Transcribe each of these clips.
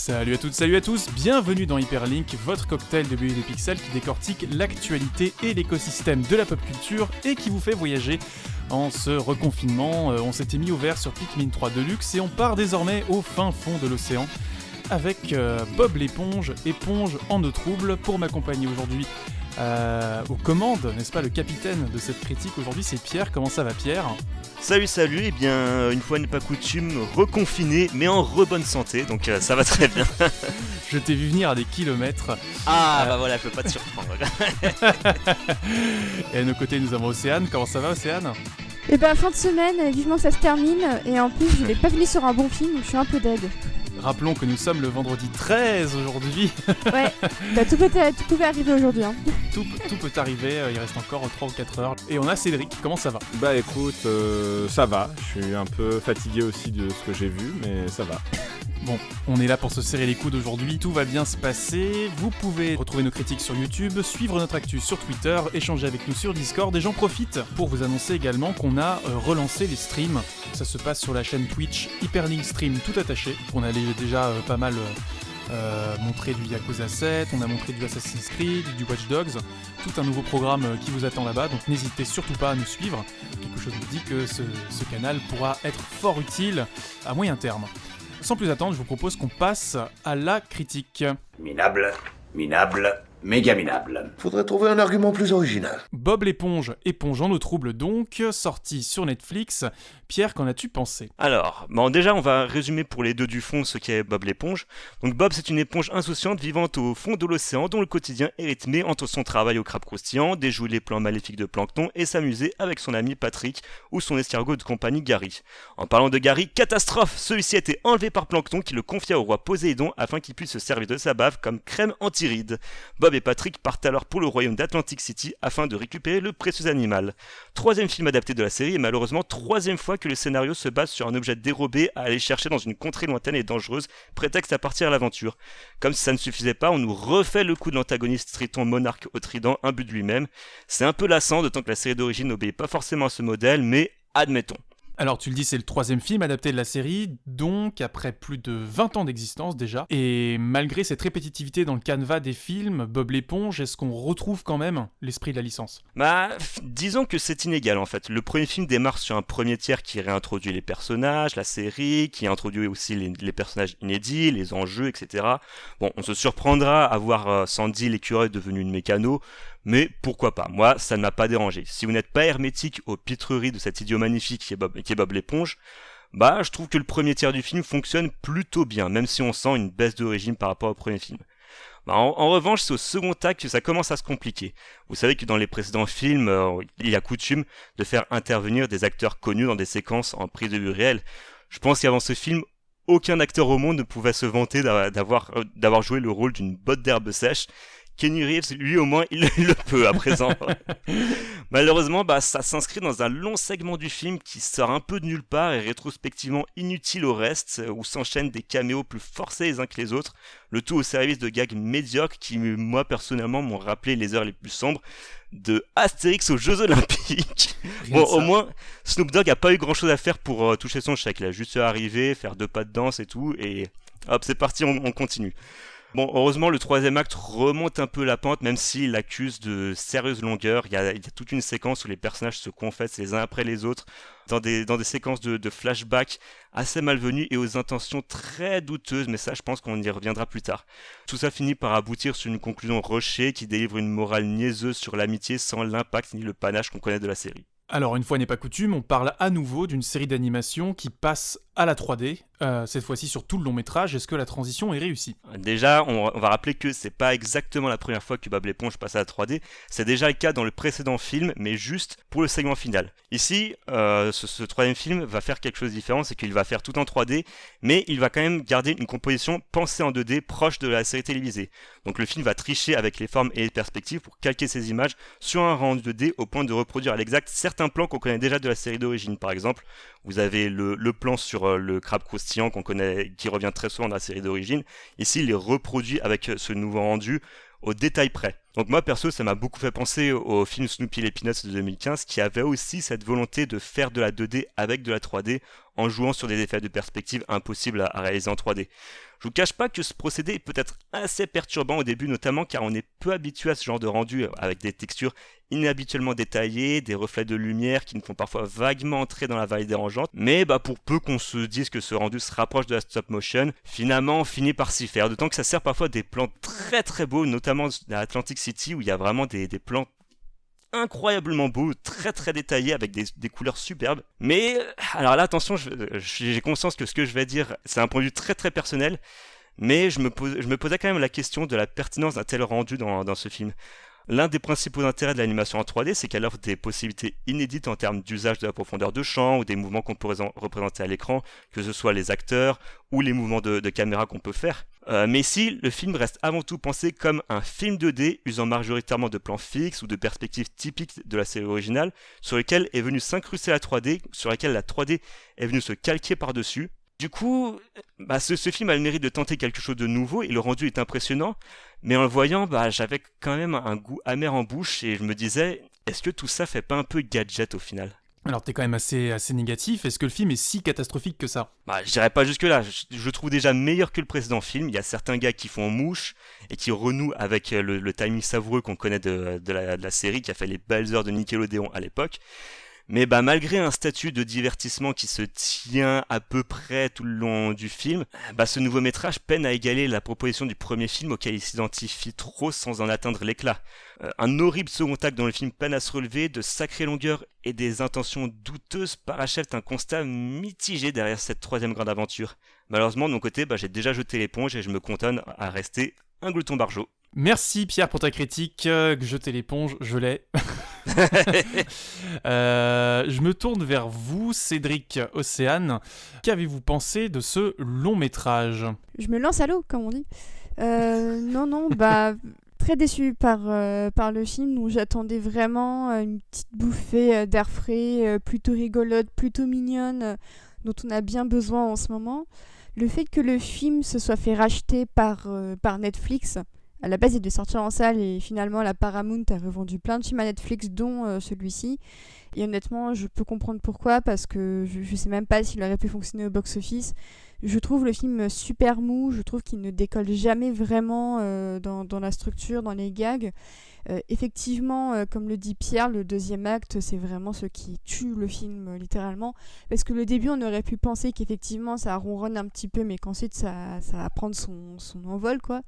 Salut à toutes, salut à tous, bienvenue dans Hyperlink, votre cocktail de BD pixels qui décortique l'actualité et l'écosystème de la pop culture et qui vous fait voyager en ce reconfinement. On s'était mis au vert sur Pikmin 3 Deluxe et on part désormais au fin fond de l'océan avec Bob l'éponge, éponge en eau trouble, pour m'accompagner aujourd'hui aux commandes, n'est-ce pas, le capitaine de cette critique aujourd'hui, c'est Pierre. Comment ça va, Pierre ? Salut, eh bien, une fois n'est pas coutume, reconfiné, mais en bonne santé, donc ça va très bien. Je t'ai vu venir à des kilomètres. Bah voilà, je peux pas te surprendre. Et à nos côtés, nous avons Océane. Comment ça va, Océane ? Eh ben, fin de semaine, vivement ça se termine, et en plus, je l'ai pas fini sur un bon film, donc je suis un peu deg. Rappelons que nous sommes le vendredi 13 aujourd'hui. Ouais, bah, tout pouvait arriver aujourd'hui. Hein. Tout peut arriver, il reste encore 3 ou 4 heures. Et on a Cédric, comment ça va ? Bah écoute, ça va, je suis un peu fatigué aussi de ce que j'ai vu, mais ça va. Bon, on est là pour se serrer les coudes aujourd'hui, tout va bien se passer. Vous pouvez retrouver nos critiques sur YouTube, suivre notre actu sur Twitter, échanger avec nous sur Discord, et j'en profite pour vous annoncer également qu'on a relancé les streams. Ça se passe sur la chaîne Twitch Hyperlink Stream tout attaché. On a déjà pas mal montré du Yakuza 7, on a montré du Assassin's Creed, du Watch Dogs, tout un nouveau programme qui vous attend là-bas, donc n'hésitez surtout pas à nous suivre. Quelque chose nous dit que ce canal pourra être fort utile à moyen terme. Sans plus attendre, je vous propose qu'on passe à la critique. Minable, méga minable. Faudrait trouver un argument plus original. Bob l'éponge, éponge en eau trouble donc, sorti sur Netflix. Pierre, qu'en as-tu pensé ? Alors, déjà on va résumer pour les deux du fond ce qu'est Bob l'éponge. Donc Bob, c'est une éponge insouciante vivant au fond de l'océan dont le quotidien est rythmé entre son travail au crabe croustillant, déjouer les plans maléfiques de Plankton et s'amuser avec son ami Patrick ou son escargot de compagnie Gary. En parlant de Gary, catastrophe, celui-ci a été enlevé par Plankton qui le confia au roi Poséidon afin qu'il puisse se servir de sa bave comme crème anti-rides. Bob et Patrick partent alors pour le royaume d'Atlantic City afin de récupérer le précieux animal. Troisième film adapté de la série et malheureusement troisième fois que le scénario se base sur un objet dérobé à aller chercher dans une contrée lointaine et dangereuse, prétexte à partir à l'aventure. Comme si ça ne suffisait pas, on nous refait le coup de l'antagoniste Triton monarque au trident, imbu de lui-même. C'est un peu lassant, d'autant que la série d'origine n'obéit pas forcément à ce modèle, mais admettons. Alors tu le dis, c'est le troisième film adapté de la série, donc après plus de 20 ans d'existence déjà. Et malgré cette répétitivité dans le canevas des films, Bob l'éponge, est-ce qu'on retrouve quand même l'esprit de la licence ? Disons que c'est inégal en fait. Le premier film démarre sur un premier tiers qui réintroduit les personnages, la série, qui introduit aussi les personnages inédits, les enjeux, etc. Bon, on se surprendra à voir Sandy l'écureuil devenu une mécano, mais pourquoi pas, moi ça ne m'a pas dérangé. Si vous n'êtes pas hermétique aux pitreries de cet idiot magnifique qui est Bob l'éponge, je trouve que le premier tiers du film fonctionne plutôt bien, même si on sent une baisse de régime par rapport au premier film. En revanche, c'est au second acte que ça commence à se compliquer. Vous savez que dans les précédents films, il y a coutume de faire intervenir des acteurs connus dans des séquences en prise de vue réelle. Je pense qu'avant ce film, aucun acteur au monde ne pouvait se vanter d'avoir joué le rôle d'une botte d'herbe sèche. Kenny Reeves, lui au moins, il le peut à présent. Malheureusement, ça s'inscrit dans un long segment du film qui sort un peu de nulle part et rétrospectivement inutile au reste, où s'enchaînent des caméos plus forcés les uns que les autres, le tout au service de gags médiocres qui, moi personnellement, m'ont rappelé les heures les plus sombres de Astérix aux Jeux Olympiques. Au moins, Snoop Dogg a pas eu grand chose à faire pour toucher son chèque. Il a juste arrivé, faire 2 pas de danse et tout, et hop, c'est parti, on continue. Heureusement, le troisième acte remonte un peu la pente, même s'il accuse de sérieuses longueurs. Il y a toute une séquence où les personnages se confessent les uns après les autres, dans des séquences de flashbacks assez malvenues et aux intentions très douteuses, mais ça, je pense qu'on y reviendra plus tard. Tout ça finit par aboutir sur une conclusion rushée qui délivre une morale niaiseuse sur l'amitié sans l'impact ni le panache qu'on connaît de la série. Alors une fois n'est pas coutume, on parle à nouveau d'une série d'animation qui passe à la 3D, cette fois-ci sur tout le long métrage. Est-ce que la transition est réussie ? Déjà, on va rappeler que c'est pas exactement la première fois que Bob l'éponge passe à la 3D, c'est déjà le cas dans le précédent film, mais juste pour le segment final. Ici, ce troisième film va faire quelque chose de différent, c'est qu'il va faire tout en 3D, mais il va quand même garder une composition pensée en 2D proche de la série télévisée. Donc le film va tricher avec les formes et les perspectives pour calquer ces images sur un rendu 2D au point de reproduire à l'exact certains plans qu'on connaît déjà de la série d'origine. Par exemple, vous avez le plan sur le crabe croustillant qu'on connaît, qui revient très souvent dans la série d'origine. Ici, il est reproduit avec ce nouveau rendu au détail près. Donc moi perso ça m'a beaucoup fait penser au film Snoopy et les Peanuts de 2015 qui avait aussi cette volonté de faire de la 2D avec de la 3D en jouant sur des effets de perspective impossibles à réaliser en 3D. Je vous cache pas que ce procédé est peut-être assez perturbant au début, notamment car on est peu habitué à ce genre de rendu avec des textures inhabituellement détaillées, des reflets de lumière qui nous font parfois vaguement entrer dans la vallée dérangeante, mais pour peu qu'on se dise que ce rendu se rapproche de la stop motion, finalement on finit par s'y faire, d'autant que ça sert parfois des plans très très beaux, notamment à Atlantic City où il y a vraiment des plans incroyablement beau, très très détaillé avec des couleurs superbes. Mais alors là attention, j'ai conscience que ce que je vais dire c'est un point de vue très très personnel, mais je me posais quand même la question de la pertinence d'un tel rendu dans ce film. L'un des principaux intérêts de l'animation en 3D, c'est qu'elle offre des possibilités inédites en termes d'usage de la profondeur de champ ou des mouvements qu'on peut représenter à l'écran, que ce soit les acteurs ou les mouvements de caméra qu'on peut faire. Mais ici, le film reste avant tout pensé comme un film 2D usant majoritairement de plans fixes ou de perspectives typiques de la série originale, sur lesquelles est venue s'incruster la 3D, sur lesquelles la 3D est venue se calquer par-dessus. Du coup, ce film a le mérite de tenter quelque chose de nouveau et le rendu est impressionnant, mais en le voyant, j'avais quand même un goût amer en bouche et je me disais, est-ce que tout ça fait pas un peu gadget au final ? Alors t'es quand même assez négatif, est-ce que le film est si catastrophique que ça ? Je dirais pas jusque là, je trouve déjà meilleur que le précédent film, il y a certains gars qui font mouche et qui renouent avec le timing savoureux qu'on connaît de la série qui a fait les belles heures de Nickelodeon à l'époque. Mais malgré un statut de divertissement qui se tient à peu près tout le long du film, ce nouveau métrage peine à égaler la proposition du premier film auquel il s'identifie trop sans en atteindre l'éclat. Un horrible second acte dont le film peine à se relever, de sacrées longueurs et des intentions douteuses parachèvent un constat mitigé derrière cette troisième grande aventure. Malheureusement de mon côté, j'ai déjà jeté l'éponge et je me cantonne à rester un glouton barjot. Merci Pierre pour ta critique, jeter l'éponge, je l'ai. Je me tourne vers vous, Cédric, Océane. Qu'avez-vous pensé de ce long métrage ? Je me lance à l'eau, comme on dit. Très déçue par le film, où j'attendais vraiment une petite bouffée d'air frais, plutôt rigolote, plutôt mignonne, dont on a bien besoin en ce moment. Le fait que le film se soit fait racheter par Netflix, à la base il devait sortir en salle et finalement la Paramount a revendu plein de films à Netflix, dont celui-ci. Et honnêtement, je peux comprendre pourquoi, parce que je sais même pas s'il aurait pu fonctionner au box-office. Je trouve le film super mou, je trouve qu'il ne décolle jamais vraiment dans la structure, dans les gags. Effectivement, comme le dit Pierre, le deuxième acte, c'est vraiment ce qui tue le film, littéralement. Parce que le début, on aurait pu penser qu'effectivement, ça ronronne un petit peu, mais qu'ensuite, ça va prendre son envol, quoi.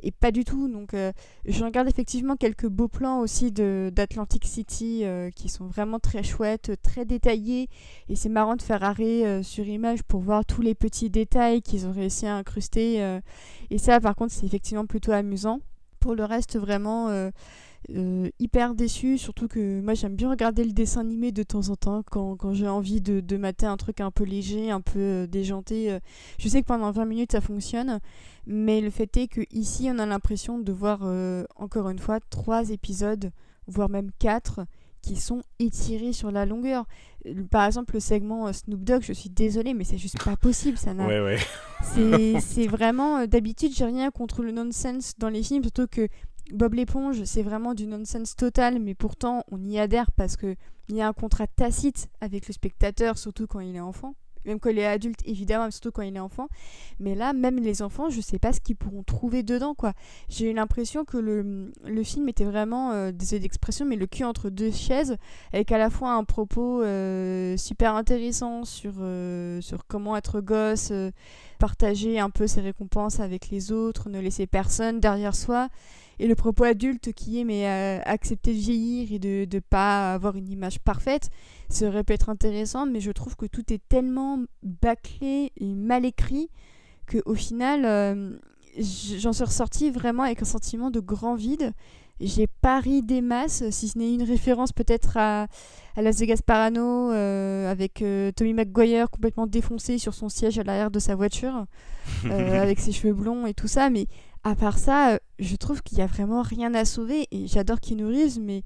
Et pas du tout, donc je regarde effectivement quelques beaux plans aussi d'Atlantic City qui sont vraiment très chouettes, très détaillés, et c'est marrant de faire arrêt sur image pour voir tous les petits détails qu'ils ont réussi à incruster, et ça par contre c'est effectivement plutôt amusant. Pour le reste vraiment hyper déçu, surtout que moi j'aime bien regarder le dessin animé de temps en temps quand j'ai envie de mater un truc un peu léger, un peu déjanté. Je sais que pendant 20 minutes ça fonctionne, mais le fait est qu'ici on a l'impression de voir encore une fois 3 épisodes, voire même 4, qui sont étirés sur la longueur. Par exemple le segment Snoop Dogg, je suis désolée mais c'est juste pas possible, ça n'a... Ouais. C'est vraiment... d'habitude j'ai rien contre le nonsense dans les films, surtout que Bob l'éponge, c'est vraiment du nonsense total, mais pourtant on y adhère parce qu'il y a un contrat tacite avec le spectateur, surtout quand il est enfant. Même quand il est adulte, évidemment, mais surtout quand il est enfant. Mais là, même les enfants, je sais pas ce qu'ils pourront trouver dedans, quoi. J'ai eu l'impression que le film était vraiment, désolé d'expression, mais le cul entre deux chaises, avec à la fois un propos super intéressant sur comment être gosse, partager un peu ses récompenses avec les autres, ne laisser personne derrière soi. Et le propos adulte qui est accepter de vieillir et de pas avoir une image parfaite, ça aurait pu être intéressant, mais je trouve que tout est tellement bâclé et mal écrit qu'au final, j'en suis ressortie vraiment avec un sentiment de grand vide. J'ai pas ri des masses, si ce n'est une référence peut-être à Las Vegas Parano, avec Tommy McGuire complètement défoncé sur son siège à l'arrière de sa voiture, avec ses cheveux blonds et tout ça, mais à part ça, je trouve qu'il y a vraiment rien à sauver, et j'adore Keanu Reeves, mais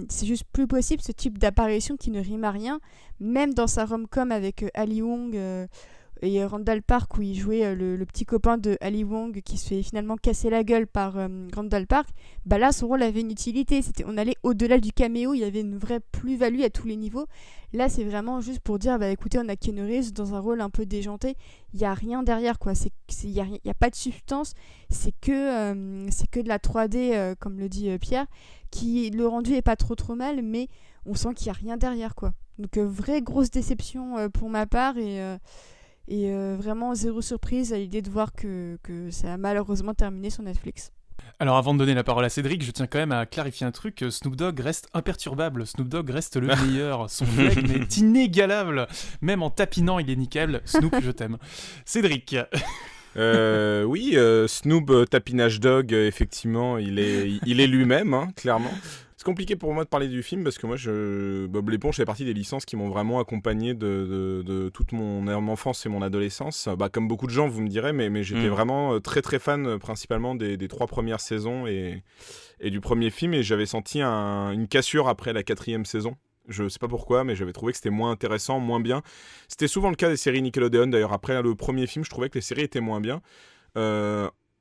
c'est juste plus possible ce type d'apparition qui ne rime à rien, même dans sa rom-com avec Ali Wong, et Randall Park où il jouait le petit copain de Ali Wong qui se fait finalement casser la gueule par Randall Park, bah là son rôle avait une utilité, on allait au-delà du caméo, il y avait une vraie plus-value à tous les niveaux. Là c'est vraiment juste pour dire bah écoutez, on a Keanu Reeves dans un rôle un peu déjanté, il n'y a rien derrière quoi, il y a pas de substance, c'est que de la 3D comme le dit Pierre, qui le rendu est pas trop mal, mais on sent qu'il n'y a rien derrière quoi. Donc vraie grosse déception pour ma part et vraiment zéro surprise à l'idée de voir que ça a malheureusement terminé sur Netflix. Alors avant de donner la parole à Cédric, je tiens quand même à clarifier un truc, Snoop Dogg reste imperturbable, Snoop Dogg reste le meilleur, son flegme est inégalable, même en tapinant il est nickel, Snoop je t'aime. Cédric. Oui, Snoop Tapinage Dog, effectivement, il est lui-même, hein, clairement. C'est compliqué pour moi de parler du film parce que moi, Bob l'éponge fait partie des licences qui m'ont vraiment accompagné de toute mon enfance et mon adolescence. Bah, comme beaucoup de gens, vous me direz, mais j'étais vraiment très très fan principalement des 3 premières saisons et du premier film, et j'avais senti une cassure après la 4e saison. Je sais pas pourquoi, mais j'avais trouvé que c'était moins intéressant, moins bien. C'était souvent le cas des séries Nickelodeon. D'ailleurs, après le premier film, je trouvais que les séries étaient moins bien.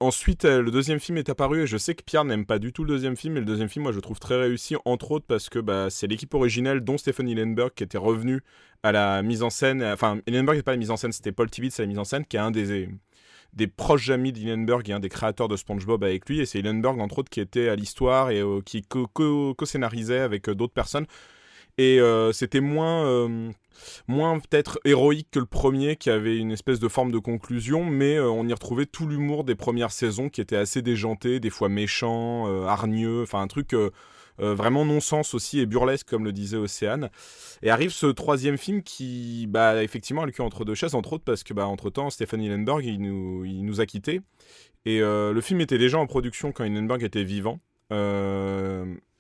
Ensuite, le deuxième film est apparu, et je sais que Pierre n'aime pas du tout le deuxième film, mais le deuxième film, moi, je le trouve très réussi, entre autres parce que c'est l'équipe originelle, dont Stephen Hillenburg, qui était revenu à la mise en scène. Enfin, Hillenburg n'était pas à la mise en scène, c'était Paul Tibitz à la mise en scène, qui est un des proches amis d'Hillenburg et un des créateurs de SpongeBob avec lui, et c'est Hillenburg, entre autres, qui était à l'histoire et qui co-scénarisait avec d'autres personnes. Et c'était moins peut-être héroïque que le premier, qui avait une espèce de forme de conclusion, mais on y retrouvait tout l'humour des premières saisons qui était assez déjanté, des fois méchant, hargneux, enfin un truc vraiment non-sens aussi et burlesque comme le disait Océane. Et arrive ce 3e film qui, effectivement, a le cul entre deux chaises, entre autres parce que entre-temps, Stephen Hillenburg, il nous a quittés. Et le film était déjà en production quand Hillenburg était vivant.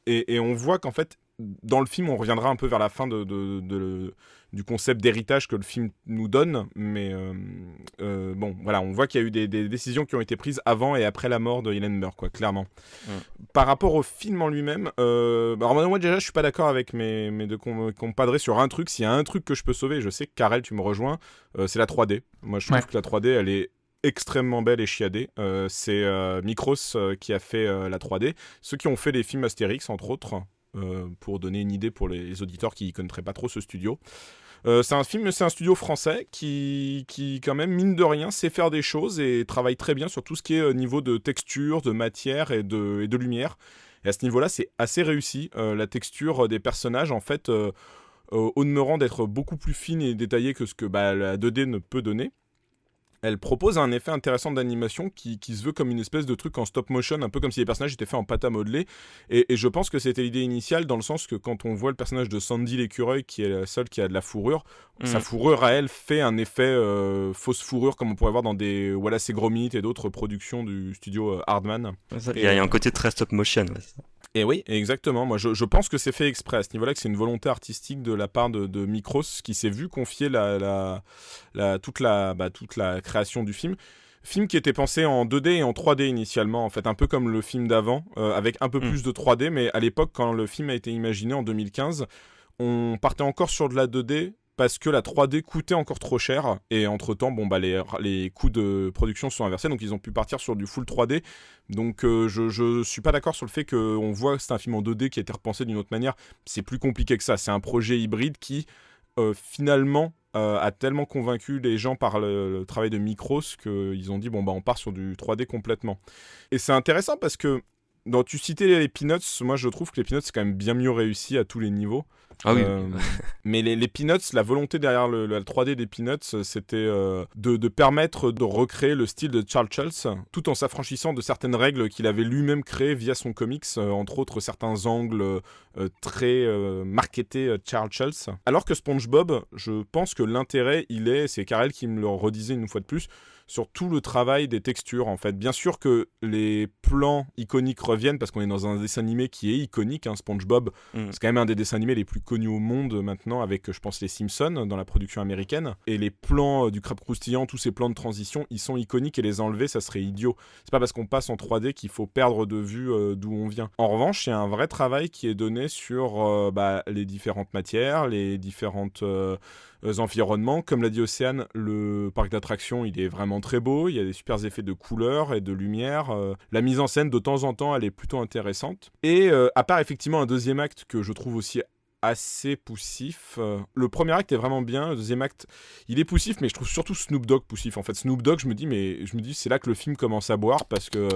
Et on voit qu'en fait, dans le film, on reviendra un peu vers la fin du concept d'héritage que le film nous donne, mais bon, voilà, on voit qu'il y a eu des décisions qui ont été prises avant et après la mort de Hillenburg, quoi, clairement. Par rapport au film en lui-même, alors moi déjà, je suis pas d'accord avec mes deux compadres sur un truc. S'il y a un truc que je peux sauver, je sais que Karel, tu me rejoins, c'est la 3D. Moi, je trouve que la 3D, elle est extrêmement belle et chiadée. C'est Micros qui a fait la 3D. Ceux qui ont fait les films Astérix, entre autres, pour donner une idée pour les auditeurs qui ne connaîtraient pas trop ce studio. C'est un studio français qui quand même, mine de rien, sait faire des choses et travaille très bien sur tout ce qui est niveau de texture, de matière et de lumière. Et à ce niveau-là, c'est assez réussi. La texture des personnages, en fait, au demeurant d'être beaucoup plus fine et détaillée que ce que la 2D ne peut donner, elle propose un effet intéressant d'animation qui se veut comme une espèce de truc en stop motion, un peu comme si les personnages étaient faits en pâte à modeler. Et je pense que c'était l'idée initiale, dans le sens que quand on voit le personnage de Sandy l'écureuil, qui est la seule qui a de la fourrure, sa fourrure à elle fait un effet fausse fourrure, comme on pourrait voir dans des Wallace et Gromit et d'autres productions du studio Hardman. Il y a un côté très stop motion. Ouais. Et oui, exactement. Moi, je pense que c'est fait exprès à ce niveau-là, que c'est une volonté artistique de la part de Micros, qui s'est vu confier toute la création du film. Film qui était pensé en 2D et en 3D initialement, en fait, un peu comme le film d'avant, avec un peu plus de 3D, mais à l'époque, quand le film a été imaginé en 2015, on partait encore sur de la 2D, parce que la 3D coûtait encore trop cher, et entre-temps, les coûts de production sont inversés, donc ils ont pu partir sur du full 3D. Donc je suis pas d'accord sur le fait qu'on voit que c'est un film en 2D qui a été repensé d'une autre manière. C'est plus compliqué que ça, c'est un projet hybride qui, finalement, a tellement convaincu les gens par le travail de Micros qu'ils ont dit, on part sur du 3D complètement. Et c'est intéressant parce que, tu citais les Peanuts, moi je trouve que les Peanuts c'est quand même bien mieux réussi à tous les niveaux. Ah oui. Mais les Peanuts, la volonté derrière la 3D des Peanuts, c'était de permettre de recréer le style de Charles Schulz, tout en s'affranchissant de certaines règles qu'il avait lui-même créées via son comics, entre autres certains angles très marketés Charles Schulz. Alors que SpongeBob, je pense que l'intérêt, c'est Karel qui me le redisait une fois de plus, sur tout le travail des textures, en fait. Bien sûr que les plans iconiques reviennent, parce qu'on est dans un dessin animé qui est iconique, hein. SpongeBob, c'est quand même un des dessins animés les plus connus au monde maintenant, avec, je pense, les Simpsons dans la production américaine. Et les plans du crabe croustillant, tous ces plans de transition, ils sont iconiques, et les enlever, ça serait idiot. C'est pas parce qu'on passe en 3D qu'il faut perdre de vue d'où on vient. En revanche, il y a un vrai travail qui est donné sur les différentes matières, les différentes environnements. Comme l'a dit Océane, le parc d'attractions, il est vraiment très beau. Il y a des super effets de couleurs et de lumière. La mise en scène, de temps en temps, elle est plutôt intéressante. Et à part effectivement un deuxième acte que je trouve aussi assez poussif. Le premier acte est vraiment bien, le deuxième acte, il est poussif, mais je trouve surtout Snoop Dogg poussif. En fait, Snoop Dogg, je me dis, c'est là que le film commence à boire parce que.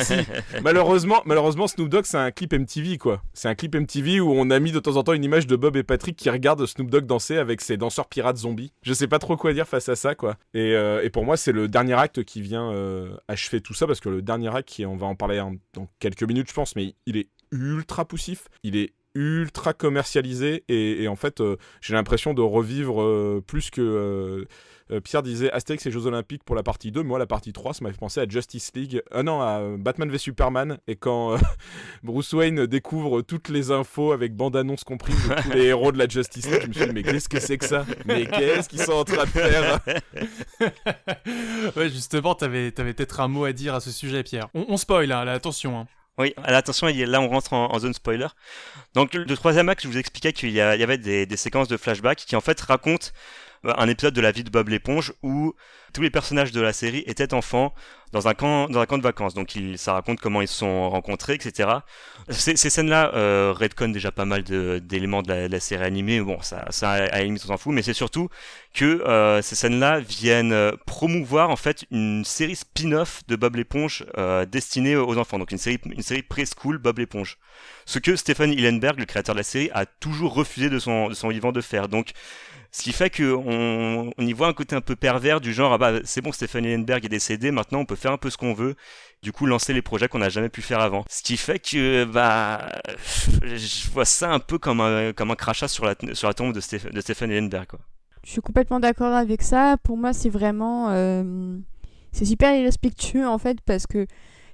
Si. Malheureusement, Snoop Dogg, c'est un clip MTV, quoi. C'est un clip MTV où on a mis de temps en temps une image de Bob et Patrick qui regardent Snoop Dogg danser avec ses danseurs pirates zombies. Je sais pas trop quoi dire face à ça, quoi. Et pour moi, c'est le dernier acte qui vient achever tout ça, parce que le dernier acte, on va en parler dans quelques minutes, je pense, mais il est ultra poussif. Il est ultra commercialisé et en fait j'ai l'impression de revivre plus que Pierre disait Astérix et Jeux Olympiques pour la partie 2, moi la partie 3 ça m'a fait penser à Justice League, à Batman v Superman, et quand Bruce Wayne découvre toutes les infos avec bande-annonce comprise de tous les héros de la Justice League, je me suis dit mais qu'est-ce que c'est que ça, mais qu'est-ce qu'ils sont en train de faire. Ouais, justement, t'avais peut-être un mot à dire à ce sujet, Pierre. On spoil, là, attention, hein. Oui, attention, là on rentre en zone spoiler. Donc le troisième acte, je vous expliquais qu'il y avait des séquences de flashback qui en fait racontent un épisode de la vie de Bob l'éponge où tous les personnages de la série étaient enfants dans un camp de vacances. Donc ça raconte comment ils se sont rencontrés, etc. Ces scènes-là redconnent déjà pas mal d'éléments de la série animée. Bon, ça à la limite on s'en fout, mais c'est surtout que ces scènes-là viennent promouvoir en fait une série spin-off de Bob l'éponge destinée aux enfants. Donc une série preschool Bob l'éponge. Ce que Stephen Hillenburg, le créateur de la série, a toujours refusé de son vivant de faire. Donc ce qui fait qu'on y voit un côté un peu pervers du genre c'est bon, Stephen Hillenburg est décédé, maintenant on peut faire un peu ce qu'on veut, du coup lancer les projets qu'on n'a jamais pu faire avant. Ce qui fait que je vois ça un peu comme un crachat sur la tombe de Stephen Hillenburg, quoi. Je suis complètement d'accord avec ça. Pour moi, c'est vraiment c'est super irrespectueux en fait, parce que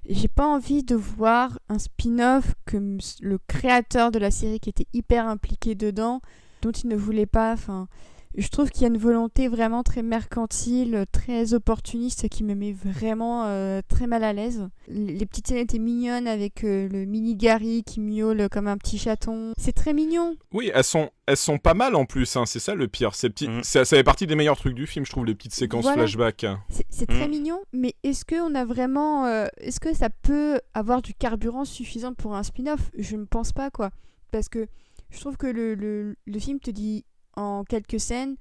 j'ai pas envie de voir un spin-off que le créateur de la série, qui était hyper impliqué dedans, dont il ne voulait pas. Enfin, je trouve qu'il y a une volonté vraiment très mercantile, très opportuniste, qui me met vraiment très mal à l'aise. Les petites scènes étaient mignonnes avec le mini Gary qui miaule comme un petit chaton. C'est très mignon. Oui, elles sont pas mal en plus, hein, c'est ça le pire. Ça fait partie des meilleurs trucs du film, je trouve, les petites séquences flashback. C'est très mignon, mais est-ce qu'on a vraiment... est-ce que ça peut avoir du carburant suffisant pour un spin-off ? Je ne pense pas, quoi. Parce que je trouve que le film te dit en quelques scènes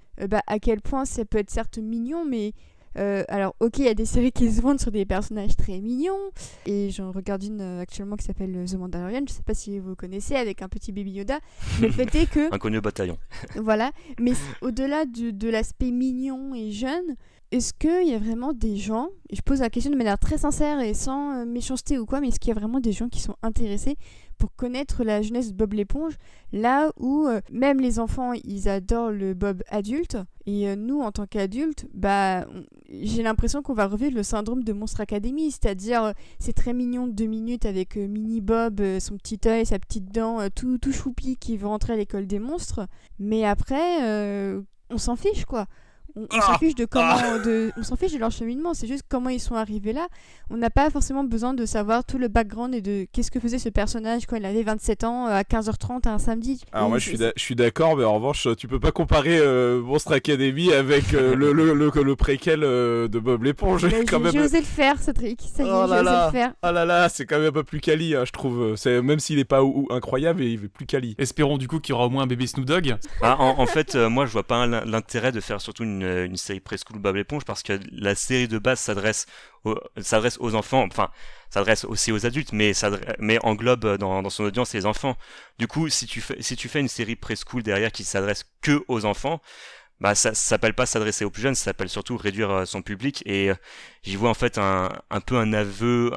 à quel point ça peut être certes mignon, mais alors ok, il y a des séries qui se vendent sur des personnages très mignons, et j'en regarde une actuellement qui s'appelle The Mandalorian, je sais pas si vous connaissez, avec un petit Baby Yoda, mais le fait est que inconnu au bataillon. voilà, mais au-delà de l'aspect mignon et jeune, est-ce qu'il y a vraiment des gens, et je pose la question de manière très sincère et sans méchanceté ou quoi, mais est-ce qu'il y a vraiment des gens qui sont intéressés pour connaître la jeunesse de Bob l'éponge, là où même les enfants, ils adorent le Bob adulte, et nous, en tant qu'adultes, j'ai l'impression qu'on va revivre le syndrome de Monstre Academy, c'est-à-dire c'est très mignon de 2 minutes avec Mini Bob, son petit œil, sa petite dent, tout choupi qui veut rentrer à l'école des monstres, mais après, on s'en fiche, quoi. On s'en fiche on s'en fiche de leur cheminement, c'est juste comment ils sont arrivés là. On n'a pas forcément besoin de savoir tout le background et de qu'est-ce que faisait ce personnage quand il avait 27 ans à 15h30 un samedi. Alors moi je suis d'accord, mais en revanche tu peux pas comparer Monstre Academy avec le préquel de Bob l'éponge. J'ai osé le faire, Cédric, ça y est, j'ai osé le faire. Oh là là, c'est quand même un peu plus quali, hein, je trouve. Même s'il est pas incroyable, il est plus quali. Espérons du coup qu'il y aura au moins un bébé Snoop Dogg. En fait, moi je vois pas l'intérêt de faire surtout une série preschool Bob l'éponge, parce que la série de base s'adresse aux enfants, enfin s'adresse aussi aux adultes, mais englobe dans son audience les enfants. Du coup, si tu fais une série preschool derrière qui s'adresse que aux enfants, ça s'appelle pas s'adresser aux plus jeunes, ça s'appelle surtout réduire son public, et j'y vois en fait un peu un aveu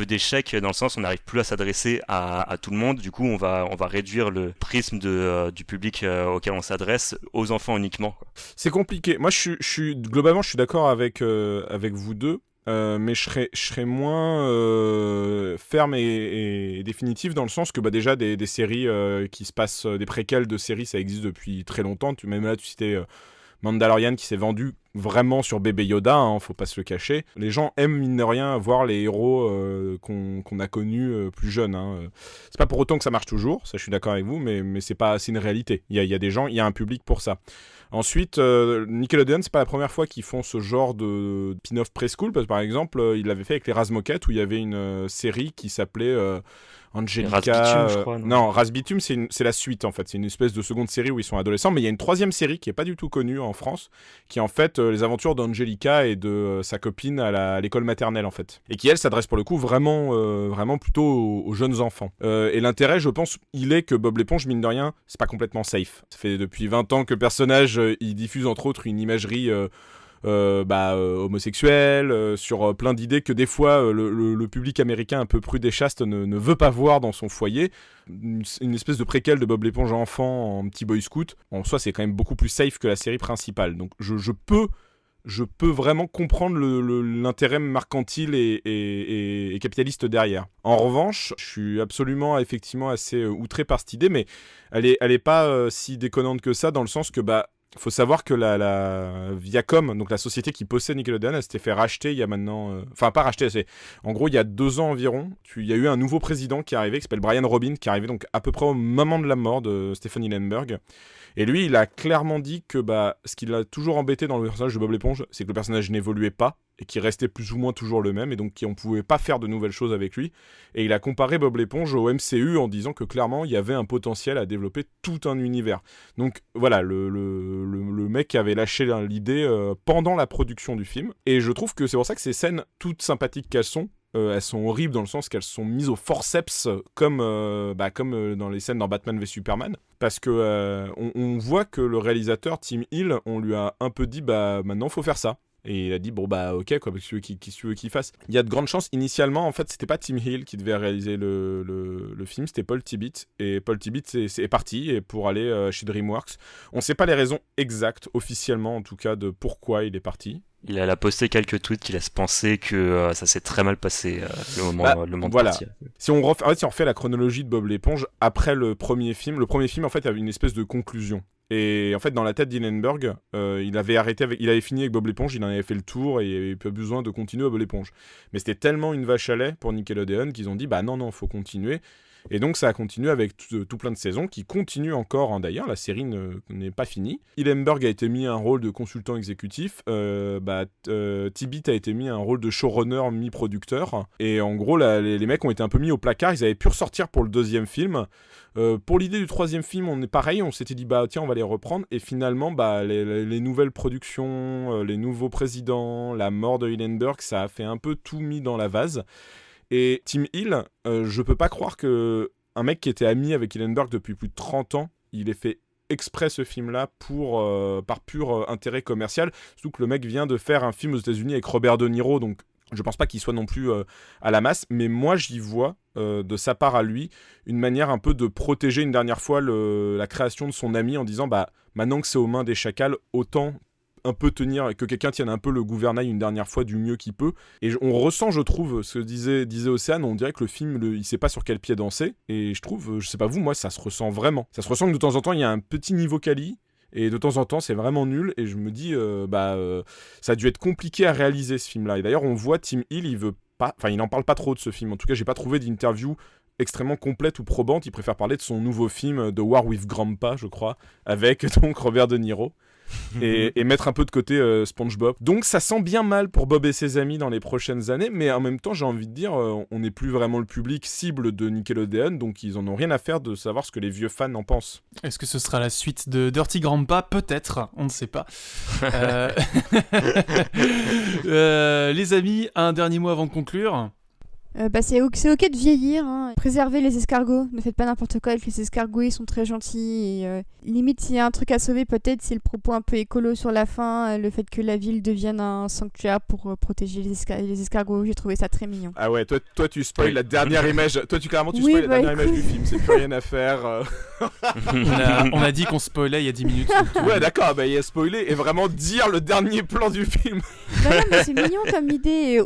d'échec, dans le sens où on n'arrive plus à s'adresser à tout le monde. Du coup on va réduire le prisme du public auquel on s'adresse aux enfants uniquement, quoi. C'est compliqué. Moi globalement je suis d'accord avec vous deux. Mais je serais moins ferme et définitif, dans le sens que déjà des séries qui se passent, des préquels de séries, ça existe depuis très longtemps. Même là tu citais Mandalorian qui s'est vendu vraiment sur bébé Yoda, faut pas se le cacher. Les gens aiment mine de rien voir les héros qu'on a connus plus jeunes. C'est pas pour autant que ça marche toujours, ça je suis d'accord avec vous, mais c'est une réalité. Il y a des gens, il y a un public pour ça. Ensuite, Nickelodeon, c'est pas la première fois qu'ils font ce genre de spin-off preschool, parce que par exemple, ils l'avaient fait avec les Razmoket, où il y avait une série qui s'appelait Angelica... Razbitume, je crois, non, Razbitume, c'est la suite, en fait. C'est une espèce de seconde série où ils sont adolescents, mais il y a une troisième série qui est pas du tout connue en France, qui est en fait les aventures d'Angelica et de sa copine à l'école maternelle, en fait. Et qui, elle, s'adresse pour le coup vraiment plutôt aux jeunes enfants. Et l'intérêt, je pense, il est que Bob l'éponge, mine de rien, c'est pas complètement safe. Ça fait depuis 20 ans que le personnage, il diffuse entre autres une imagerie... homosexuel, sur plein d'idées que des fois le public américain un peu prude et chaste ne veut pas voir dans son foyer. Une espèce de préquel de Bob l'éponge enfant en petit boy scout. En soi, c'est quand même beaucoup plus safe que la série principale. Donc je peux vraiment comprendre l'intérêt mercantile et capitaliste derrière. En revanche, je suis absolument effectivement assez outré par cette idée, mais elle est pas si déconnante que ça, dans le sens que faut savoir que la Viacom, donc la société qui possède Nickelodeon, elle s'était fait racheter il y a maintenant... Enfin, pas racheter, en gros, il y a 2 ans environ, il y a eu un nouveau président qui est arrivé, qui s'appelle Brian Robin, qui est arrivé donc à peu près au moment de la mort de Stephen Hillenburg. Et lui, il a clairement dit que ce qui l'a toujours embêté dans le personnage de Bob l'éponge, c'est que le personnage n'évoluait pas, et qu'il restait plus ou moins toujours le même, et donc qu'on ne pouvait pas faire de nouvelles choses avec lui. Et il a comparé Bob l'éponge au MCU en disant que clairement, il y avait un potentiel à développer tout un univers. Donc voilà, le mec avait lâché l'idée pendant la production du film, et je trouve que c'est pour ça que ces scènes, toutes sympathiques qu'elles sont horribles dans le sens qu'elles sont mises au forceps comme dans les scènes dans Batman v Superman, parce que on voit que le réalisateur Tim Hill, on lui a un peu dit maintenant faut faire ça. Et il a dit ok quoi, qu'est-ce que tu veux qu'il fasse. Il y a de grandes chances. Initialement en fait c'était pas Tim Hill qui devait réaliser le film, c'était Paul Tibbitt, et Paul Tibbitt est parti pour aller chez DreamWorks. On sait pas les raisons exactes officiellement en tout cas de pourquoi il est parti. Il a posté quelques tweets qui laissent penser que ça s'est très mal passé le moment de partir. Si on refait la chronologie de Bob l'éponge après le premier film en fait avait une espèce de conclusion. Et en fait, dans la tête d'Hillenburg, il avait fini avec Bob l'éponge, il en avait fait le tour et il avait pas besoin de continuer à Bob l'éponge. Mais c'était tellement une vache à lait pour Nickelodeon qu'ils ont dit non, faut continuer. Et donc ça a continué avec tout plein de saisons qui continuent encore, d'ailleurs, la série n'est pas finie. Hillenburg a été mis à un rôle de consultant exécutif, Tibbitt a été mis à un rôle de showrunner mi-producteur, et en gros les mecs ont été un peu mis au placard, ils avaient pu ressortir pour le 2e film. Pour l'idée du 3e film, on est pareil, on s'était dit tiens on va les reprendre, et finalement les nouvelles productions, les nouveaux présidents, la mort de Hillenburg, ça a fait un peu tout mis dans la vase. Et Tim Hill, je peux pas croire que un mec qui était ami avec Hillenburg depuis plus de 30 ans, il ait fait exprès ce film-là par pur intérêt commercial. Surtout que le mec vient de faire un film aux États-Unis avec Robert De Niro, donc je pense pas qu'il soit non plus à la masse, mais moi j'y vois de sa part à lui une manière un peu de protéger une dernière fois la création de son ami en disant maintenant que c'est aux mains des chacals, autant un peu tenir, que quelqu'un tienne un peu le gouvernail une dernière fois du mieux qu'il peut. Et on ressent, je trouve, ce que disait Océane, on dirait que le film, il sait pas sur quel pied danser. Et je trouve, je sais pas vous, moi, ça se ressent vraiment. Ça se ressent que de temps en temps, il y a un petit niveau quali, et de temps en temps, c'est vraiment nul. Et je me dis, ça a dû être compliqué à réaliser, ce film-là. Et d'ailleurs, on voit Tim Hill, il n'en parle pas trop de ce film. En tout cas, j'ai pas trouvé d'interview extrêmement complète ou probante. Il préfère parler de son nouveau film, The War with Grandpa, je crois, avec donc Robert De Niro. et mettre un peu de côté SpongeBob. Donc ça sent bien mal pour Bob et ses amis dans les prochaines années, mais en même temps j'ai envie de dire on n'est plus vraiment le public cible de Nickelodeon, donc ils en ont rien à faire de savoir ce que les vieux fans en pensent. Est-ce que ce sera la suite de Dirty Grandpa ? Peut-être, on ne sait pas. Les amis, un dernier mot avant de conclure. C'est ok de vieillir, préservez les escargots, ne faites pas n'importe quoi avec les escargots, ils sont très gentils, et limite s'il y a un truc à sauver peut-être c'est le propos un peu écolo sur la fin, le fait que la ville devienne un sanctuaire pour protéger les escargots, j'ai trouvé ça très mignon. Ah ouais, toi tu spoil la dernière image, spoil la dernière image du film, c'est plus rien à faire. On a dit qu'on spoilait il y a 10 minutes. Ouais d'accord, il y a spoilé et vraiment dire le dernier plan du film. Non mais c'est mignon comme idée,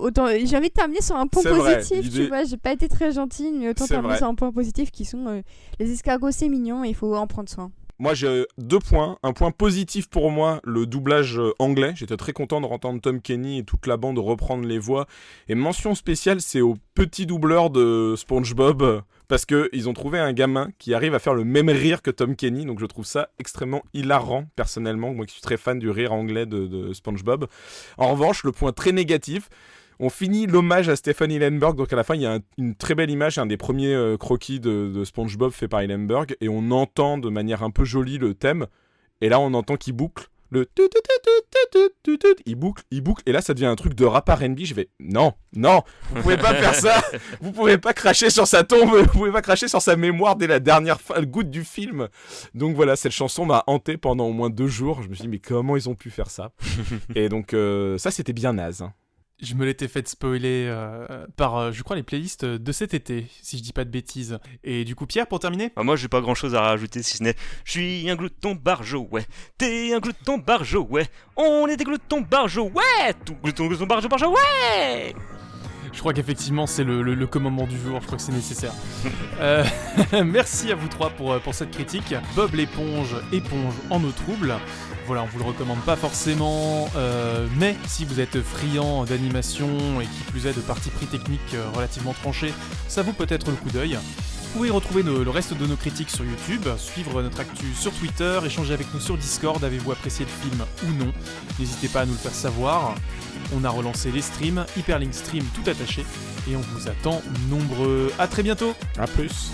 j'ai envie de terminer sur un point positif. Tu vois, j'ai pas été très gentille, mais autant terminer sur un point positif qui sont les escargots, c'est mignon et il faut en prendre soin. Moi, j'ai 2 points. Un point positif pour moi, le doublage anglais. J'étais très content de entendre Tom Kenny et toute la bande reprendre les voix. Et mention spéciale, c'est au petit doubleur de SpongeBob, parce qu'ils ont trouvé un gamin qui arrive à faire le même rire que Tom Kenny. Donc je trouve ça extrêmement hilarant, personnellement. Moi qui suis très fan du rire anglais de SpongeBob. En revanche, le point très négatif, on finit l'hommage à Stephen Hillenburg, donc à la fin il y a une très belle image, un des premiers croquis de SpongeBob fait par Hillenburg, et on entend de manière un peu jolie le thème, et là on entend qu'il boucle, il boucle, et là ça devient un truc de rap R&B, je vais, non, vous pouvez pas faire ça, vous pouvez pas cracher sur sa tombe, vous pouvez pas cracher sur sa mémoire dès la dernière goutte du film. Donc voilà, cette chanson m'a hanté pendant au moins 2 jours, je me suis dit mais comment ils ont pu faire ça. Et donc ça c'était bien naze, hein. Je me l'étais fait spoiler par, je crois, les playlists de cet été, si je dis pas de bêtises. Et du coup, Pierre, pour terminer ? Moi, j'ai pas grand chose à rajouter si ce n'est je suis un glouton barjo, ouais. T'es un glouton barjo, ouais. On est des gloutons barjo, ouais. Tout glouton barjo, ouais. Je crois qu'effectivement, c'est le commandement du jour, je crois que c'est nécessaire. Merci à vous 3 pour cette critique. Bob l'éponge, éponge en eau trouble. Voilà, on vous le recommande pas forcément, mais si vous êtes friand d'animation et qui plus est de parti pris techniques relativement tranchés, ça vaut peut-être le coup d'œil. Vous pouvez retrouver le reste de nos critiques sur YouTube, suivre notre actu sur Twitter, échanger avec nous sur Discord, avez-vous apprécié le film ou non ? N'hésitez pas à nous le faire savoir. On a relancé les streams, Hyperlink Stream tout attaché, et on vous attend nombreux. À très bientôt. À plus.